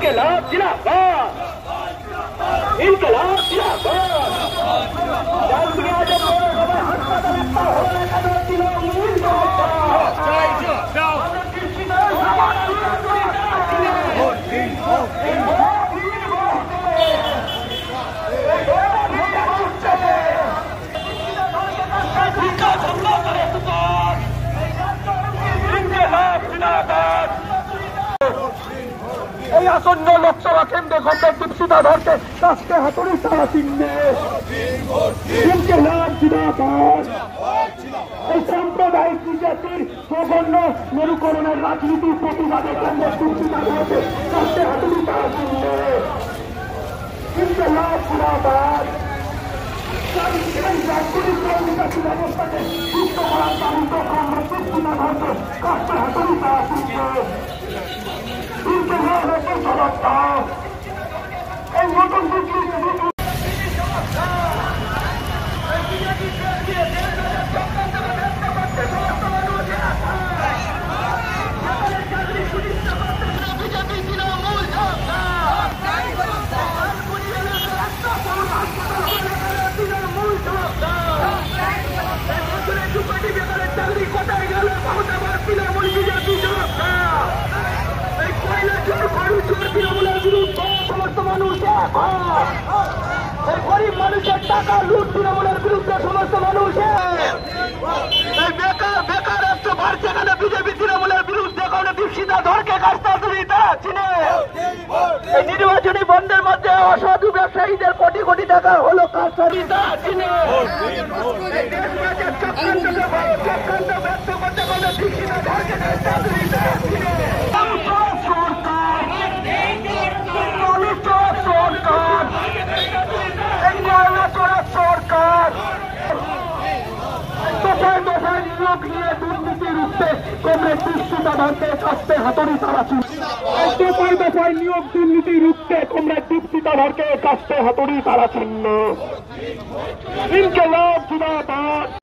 इनकलाब जिंदाबाद, इनकलाब जिंदाबाद। এই আসন্ন লোকসভা কেন্দ্রে কমরেড দীপশিতা ধরকে কাস্তে হাতুড়ি তারা চিহ্নে ইনকলাব জিন্দাবাদ। এই সাম্প্রদায়িক বিজেপির জঘন্য মেরুকরণের রাজনীতির প্রতিবাদে কমরেড দীপশিতা ধরকে কাস্তে হাতুড়ি তারা চিহ্নে ইনকলাব জিন্দাবাদ। ব্যবস্থাকে সুস্থ করার দাবিতে কমরেড দীপশিতা ধরকে কাস্তে হাতুড়ি তারা চিহ্নে এই নতুন চাকরি কোথায় গেল সমস্ত মানুষ গরিব মানুষের টাকা লুট তৃণমূলের বিরুদ্ধে সমস্ত মানুষ বেকার বেকারত্ব বাড়ছে কেন বিজেপি তৃণমূলের বিরুদ্ধে কোন দীপশিতা ধরকে কাজটা তুমি তারা চিনে এই নির্বাচনী বন্ধের মধ্যে অসাধু ব্যবসায়ীদের কোটি কোটি টাকা হলো কাজটা তারা চিনে চক্রান্ত ব্যর্থ করতে পারলে দীপশিতা ধরকে কাজটা তুমি তারা চিনে কমরেড দীপশিতা ধরকে কাস্তে হাতুড়ি তারা চিহ্নে দফায় দফায় নিয়োগ দুর্নীতি রুখতে কমরেড দীপশিতা ধরকে কাস্তে হাতুড়ি তারা চিহ্ন ইনকলাব জিন্দাবাদ।